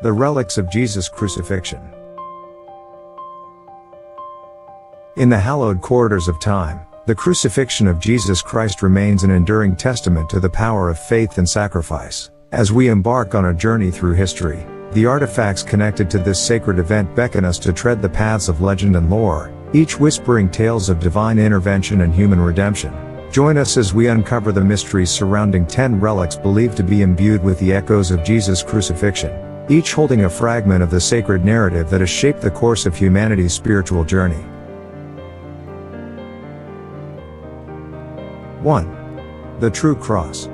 The relics of Jesus' crucifixion. In the hallowed corridors of time, the crucifixion of Jesus Christ remains an enduring testament to the power of faith and sacrifice. As we embark on a journey through history, the artifacts connected to this sacred event beckon us to tread the paths of legend and lore, each whispering tales of divine intervention and human redemption. Join us as we uncover the mysteries surrounding 10 relics believed to be imbued with the echoes of Jesus' crucifixion, each holding a fragment of the sacred narrative that has shaped the course of humanity's spiritual journey. 1. The True Cross.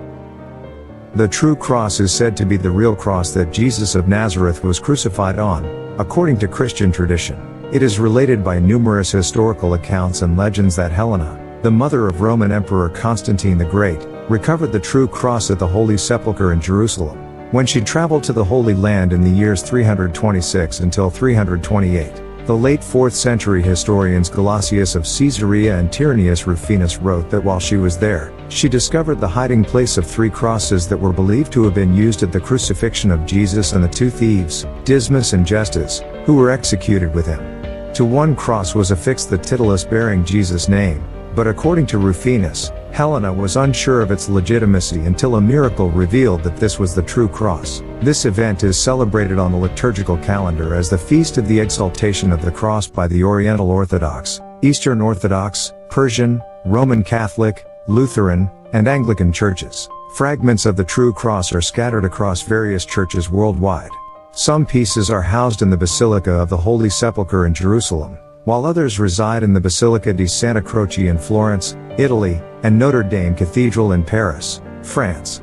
The true cross is said to be the real cross that Jesus of Nazareth was crucified on, according to Christian tradition. It is related by numerous historical accounts and legends that Helena, the mother of Roman Emperor Constantine the Great, recovered the true cross at the Holy Sepulchre in Jerusalem, when she traveled to the Holy Land in the years 326 until 328. The late 4th century historians Gelasius of Caesarea and Tyrannus Rufinus wrote that while she was there, she discovered the hiding place of 3 crosses that were believed to have been used at the crucifixion of Jesus and the 2 thieves, Dismas and Justus, who were executed with him. To one cross was affixed the titulus bearing Jesus' name, but according to Rufinus, Helena was unsure of its legitimacy until a miracle revealed that this was the true cross. This event is celebrated on the liturgical calendar as the Feast of the Exaltation of the Cross by the Oriental Orthodox, Eastern Orthodox, Persian, Roman Catholic, Lutheran, and Anglican churches. Fragments of the true cross are scattered across various churches worldwide. Some pieces are housed in the Basilica of the Holy Sepulchre in Jerusalem, while others reside in the Basilica di Santa Croce in Florence, Italy, and Notre Dame Cathedral in Paris, France.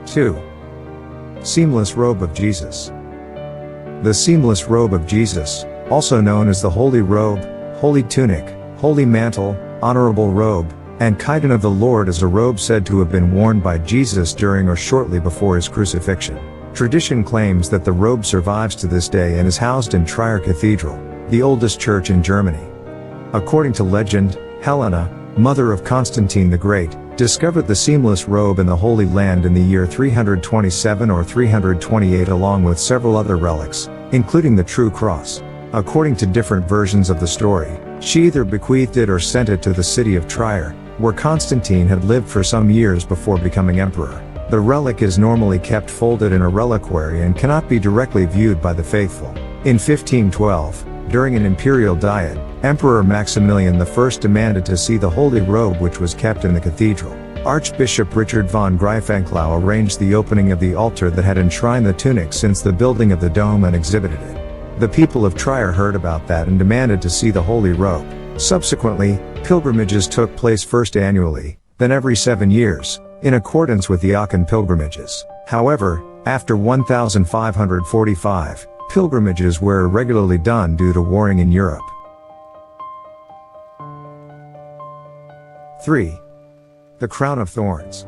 2. Seamless Robe of Jesus. The seamless robe of Jesus, also known as the Holy Robe, Holy Tunic, Holy Mantle, Honorable Robe, and Chiton of the Lord is a robe said to have been worn by Jesus during or shortly before his crucifixion. Tradition claims that the robe survives to this day and is housed in Trier Cathedral, the oldest church in Germany. According to legend, Helena, mother of Constantine the Great, discovered the seamless robe in the Holy Land in the year 327 or 328 along with several other relics, including the true cross. According to different versions of the story, she either bequeathed it or sent it to the city of Trier, where Constantine had lived for some years before becoming emperor. The relic is normally kept folded in a reliquary and cannot be directly viewed by the faithful. In 1512, during an imperial diet, Emperor Maximilian I demanded to see the holy robe which was kept in the cathedral. Archbishop Richard von Greifenklau arranged the opening of the altar that had enshrined the tunic since the building of the dome and exhibited it. The people of Trier heard about that and demanded to see the holy robe. Subsequently, pilgrimages took place first annually, then every 7 years, in accordance with the Aachen pilgrimages. However, after 1545, pilgrimages were irregularly done due to warring in Europe. 3. The Crown of Thorns.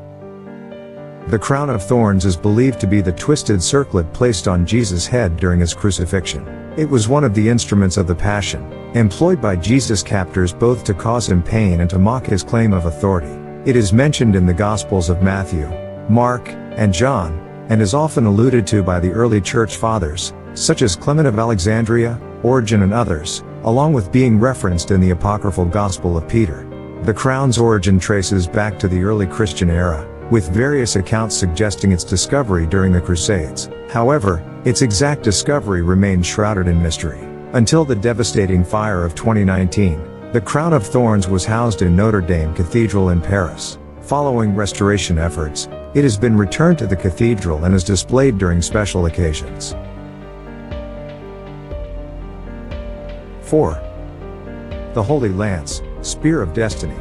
The crown of thorns is believed to be the twisted circlet placed on Jesus' head during his crucifixion. It was one of the instruments of the Passion, employed by Jesus' captors both to cause him pain and to mock his claim of authority. It is mentioned in the Gospels of Matthew, Mark, and John, and is often alluded to by the early church fathers, such as Clement of Alexandria, Origen and others, along with being referenced in the apocryphal Gospel of Peter. The crown's origin traces back to the early Christian era, with various accounts suggesting its discovery during the Crusades. However, its exact discovery remains shrouded in mystery. Until the devastating fire of 2019, the crown of thorns was housed in Notre Dame Cathedral in Paris. Following restoration efforts, it has been returned to the cathedral and is displayed during special occasions. 4. The Holy Lance, Spear of Destiny.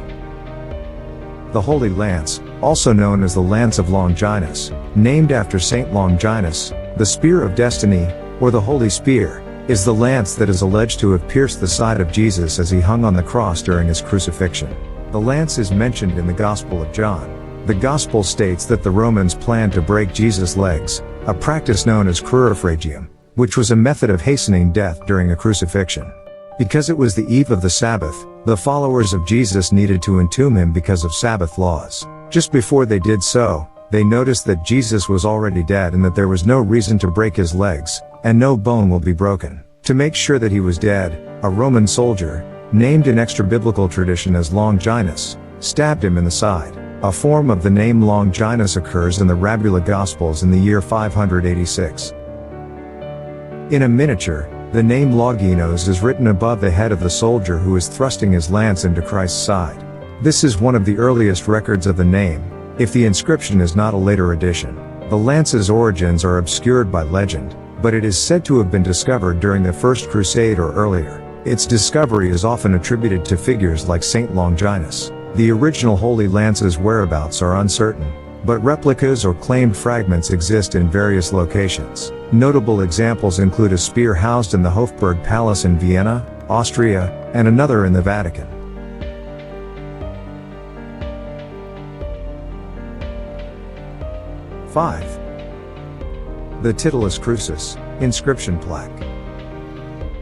The Holy Lance, also known as the Lance of Longinus, named after Saint Longinus, the Spear of Destiny, or the Holy Spear, is the lance that is alleged to have pierced the side of Jesus as he hung on the cross during his crucifixion. The lance is mentioned in the Gospel of John. The Gospel states that the Romans planned to break Jesus' legs, a practice known as Crucifixion, which was a method of hastening death during a crucifixion. Because it was the eve of the Sabbath, the followers of Jesus needed to entomb him because of Sabbath laws. Just before they did so, they noticed that Jesus was already dead and that there was no reason to break his legs, and no bone will be broken. To make sure that he was dead, a Roman soldier, named in extra-biblical tradition as Longinus, stabbed him in the side. A form of the name Longinus occurs in the Rabula Gospels in the year 586. In a miniature, the name Longinus is written above the head of the soldier who is thrusting his lance into Christ's side. This is one of the earliest records of the name, if the inscription is not a later addition. The lance's origins are obscured by legend, but it is said to have been discovered during the First Crusade or earlier. Its discovery is often attributed to figures like Saint Longinus. The original Holy Lance's whereabouts are uncertain, but replicas or claimed fragments exist in various locations. Notable examples include a spear housed in the Hofburg Palace in Vienna, Austria, and another in the Vatican. The Titulus Crucis, Inscription Plaque.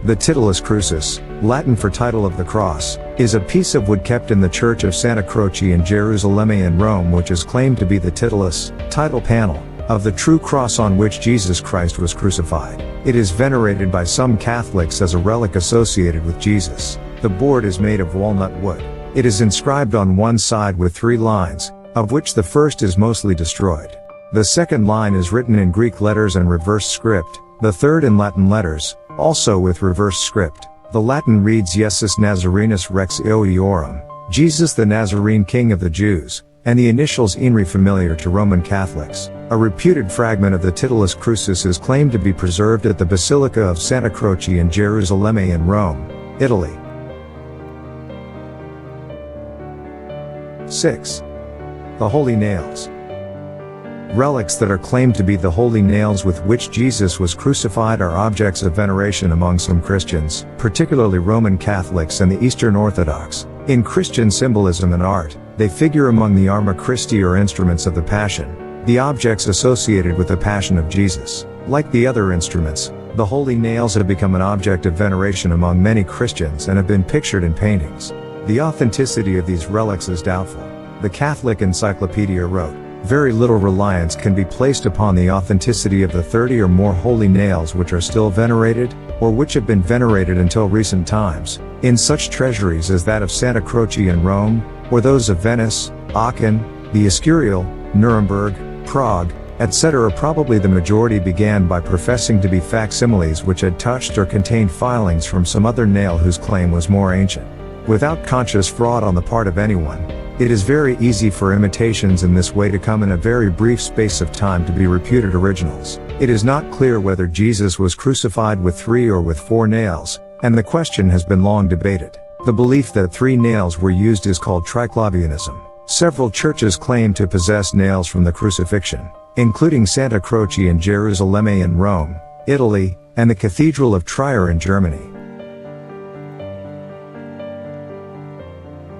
The Titulus Crucis, Latin for title of the cross, is a piece of wood kept in the Church of Santa Croce in Jerusalem in Rome which is claimed to be the titulus, title panel, of the true cross on which Jesus Christ was crucified. It is venerated by some Catholics as a relic associated with Jesus. The board is made of walnut wood. It is inscribed on one side with 3 lines, of which the first is mostly destroyed. The second line is written in Greek letters and reverse script, the third in Latin letters, also with reverse script. The Latin reads Jesus Nazarenus Rex Eorum, Jesus the Nazarene King of the Jews, and the initials INRI familiar to Roman Catholics. A reputed fragment of the Titulus Crucis is claimed to be preserved at the Basilica of Santa Croce in Jerusalem in Rome, Italy. 6. The Holy Nails. Relics that are claimed to be the holy nails with which Jesus was crucified are objects of veneration among some Christians, particularly Roman Catholics and the Eastern Orthodox. In Christian symbolism and art, they figure among the Arma Christi or instruments of the Passion, the objects associated with the Passion of Jesus. Like the other instruments, the holy nails have become an object of veneration among many Christians and have been pictured in paintings. The authenticity of these relics is doubtful. The Catholic Encyclopedia wrote, "Very little reliance can be placed upon the authenticity of the 30 or more holy nails which are still venerated, or which have been venerated until recent times, in such treasuries as that of Santa Croce in Rome, or those of Venice, Aachen, the Escurial, Nuremberg, Prague, etc. Probably the majority began by professing to be facsimiles which had touched or contained filings from some other nail whose claim was more ancient. Without conscious fraud on the part of anyone, it is very easy for imitations in this way to come in a very brief space of time to be reputed originals. It is not clear whether Jesus was crucified with 3 or with 4 nails, and the question has been long debated. The belief that 3 nails were used is called triclavianism. Several churches claim to possess nails from the Crucifixion, including Santa Croce in Jerusalem in Rome, Italy, and the Cathedral of Trier in Germany.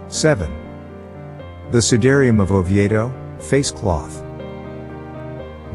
7. The Sedarium of Oviedo, face cloth.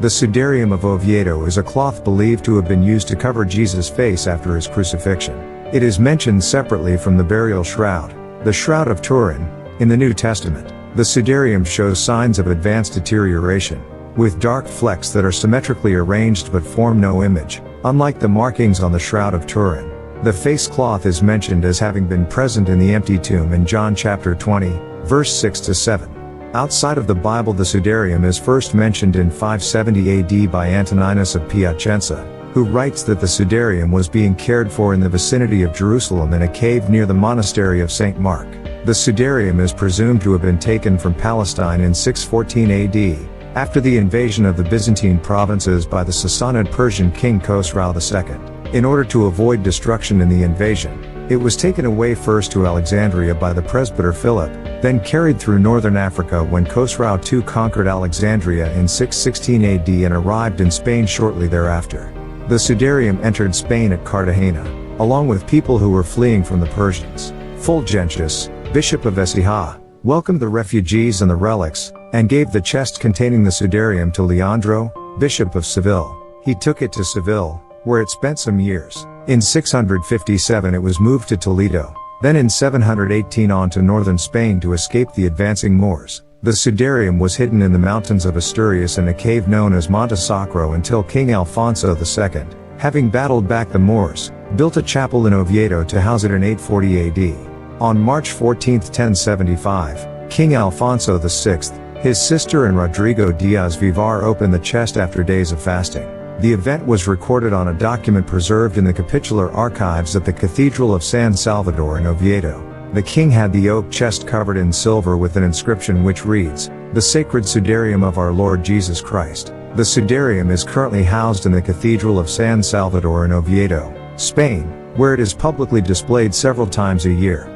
The Sedarium of Oviedo is a cloth believed to have been used to cover Jesus' face after his crucifixion. It is mentioned separately from the burial shroud, the Shroud of Turin, in the New Testament. The Sedarium shows signs of advanced deterioration, with dark flecks that are symmetrically arranged but form no image, unlike the markings on the Shroud of Turin. The face cloth is mentioned as having been present in the empty tomb in John chapter 20, verse 6-7. Outside of the Bible, the Sedarium is first mentioned in 570 AD by Antoninus of Piacenza, who writes that the Sedarium was being cared for in the vicinity of Jerusalem in a cave near the monastery of St. Mark. The Sedarium is presumed to have been taken from Palestine in 614 AD, after the invasion of the Byzantine provinces by the Sassanid Persian king Khosrau II. In order to avoid destruction in the invasion, it was taken away first to Alexandria by the presbyter Philip, then carried through northern Africa when Khosrau II conquered Alexandria in 616 AD and arrived in Spain shortly thereafter. The Sedarium entered Spain at Cartagena, along with people who were fleeing from the Persians. Fulgentius, bishop of Écija, welcomed the refugees and the relics, and gave the chest containing the Sedarium to Leandro, bishop of Seville. He took it to Seville, where it spent some years. In 657 it was moved to Toledo, then in 718 on to northern Spain to escape the advancing Moors. The Sedarium was hidden in the mountains of Asturias in a cave known as Monte Sacro until King Alfonso II, having battled back the Moors, built a chapel in Oviedo to house it in 840 AD. On March 14, 1075, King Alfonso VI, his sister and Rodrigo Diaz Vivar opened the chest after days of fasting. The event was recorded on a document preserved in the capitular archives at the Cathedral of San Salvador in Oviedo. The king had the oak chest covered in silver with an inscription which reads, "The Sacred Sedarium of our Lord Jesus Christ." The Sedarium is currently housed in the Cathedral of San Salvador in Oviedo, Spain, where it is publicly displayed several times a year.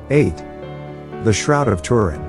8. The Shroud of Turin.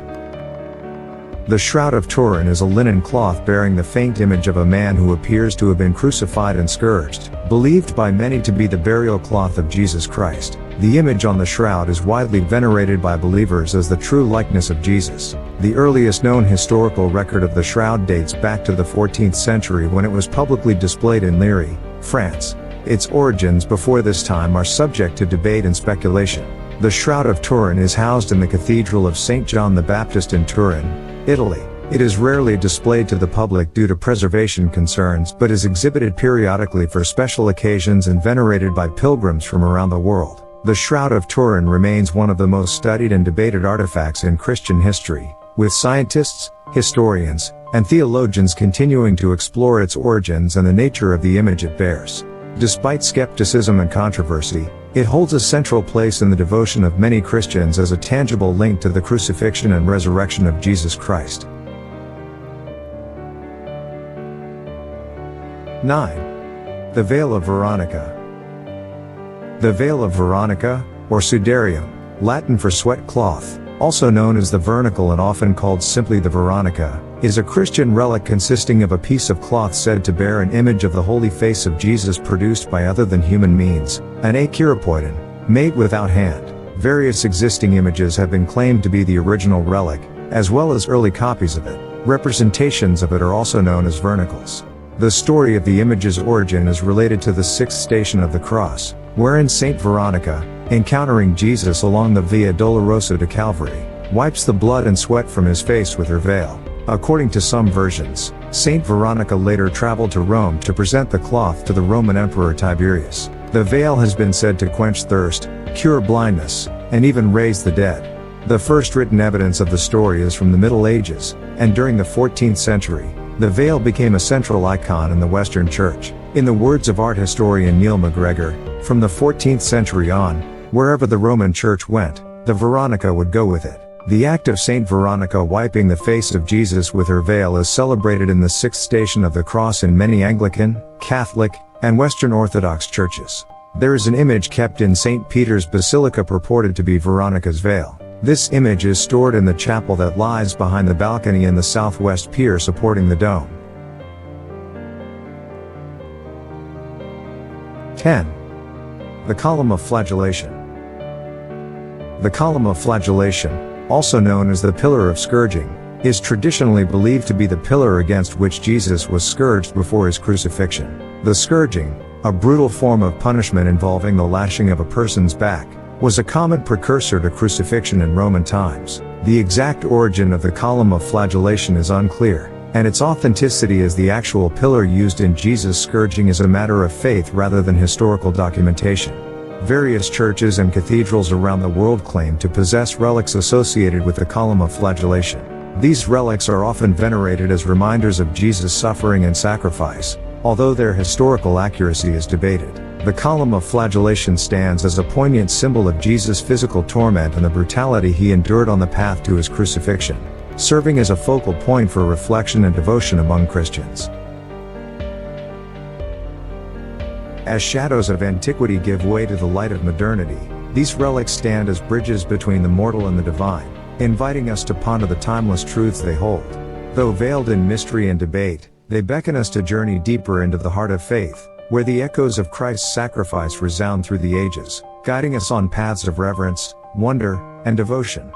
The Shroud of Turin is a linen cloth bearing the faint image of a man who appears to have been crucified and scourged, believed by many to be the burial cloth of Jesus Christ. The image on the shroud is widely venerated by believers as the true likeness of Jesus. The earliest known historical record of the shroud dates back to the 14th century when it was publicly displayed in Liry, France. Its origins before this time are subject to debate and speculation. The Shroud of Turin is housed in the Cathedral of St. John the Baptist in Turin, Italy. It is rarely displayed to the public due to preservation concerns but is exhibited periodically for special occasions and venerated by pilgrims from around the world. The Shroud of Turin remains one of the most studied and debated artifacts in Christian history, with scientists, historians, and theologians continuing to explore its origins and the nature of the image it bears. Despite skepticism and controversy, it holds a central place in the devotion of many Christians as a tangible link to the crucifixion and resurrection of Jesus Christ. 9. The Veil of Veronica. The Veil of Veronica, or Sedarium, Latin for sweat cloth, also known as the vernicle and often called simply the Veronica, is a Christian relic consisting of a piece of cloth said to bear an image of the holy face of Jesus produced by other than human means, an acheiropoiton, made without hand. Various existing images have been claimed to be the original relic, as well as early copies of it. Representations of it are also known as vernicles. The story of the image's origin is related to the sixth station of the cross, wherein Saint Veronica, encountering Jesus along the Via Dolorosa to Calvary, wipes the blood and sweat from his face with her veil. According to some versions, Saint Veronica later traveled to Rome to present the cloth to the Roman Emperor Tiberius. The veil has been said to quench thirst, cure blindness, and even raise the dead. The first written evidence of the story is from the Middle Ages, and during the 14th century, the veil became a central icon in the Western Church. In the words of art historian Neil MacGregor, from the 14th century on, wherever the Roman Church went, the Veronica would go with it. The act of Saint Veronica wiping the face of Jesus with her veil is celebrated in the sixth station of the cross in many Anglican, Catholic, and Western Orthodox churches. There is an image kept in St. Peter's Basilica purported to be Veronica's veil. This image is stored in the chapel that lies behind the balcony in the southwest pier supporting the dome. 10. The Column of Flagellation. The Column of Flagellation, also known as the Pillar of Scourging, is traditionally believed to be the pillar against which Jesus was scourged before his crucifixion. The scourging, a brutal form of punishment involving the lashing of a person's back, was a common precursor to crucifixion in Roman times. The exact origin of the Column of Flagellation is unclear, and its authenticity as the actual pillar used in Jesus' scourging is a matter of faith rather than historical documentation. Various churches and cathedrals around the world claim to possess relics associated with the Column of Flagellation. These relics are often venerated as reminders of Jesus' suffering and sacrifice, although their historical accuracy is debated. The Column of Flagellation stands as a poignant symbol of Jesus' physical torment and the brutality he endured on the path to his crucifixion, serving as a focal point for reflection and devotion among Christians. As shadows of antiquity give way to the light of modernity, these relics stand as bridges between the mortal and the divine, inviting us to ponder the timeless truths they hold. Though veiled in mystery and debate, they beckon us to journey deeper into the heart of faith, where the echoes of Christ's sacrifice resound through the ages, guiding us on paths of reverence, wonder, and devotion.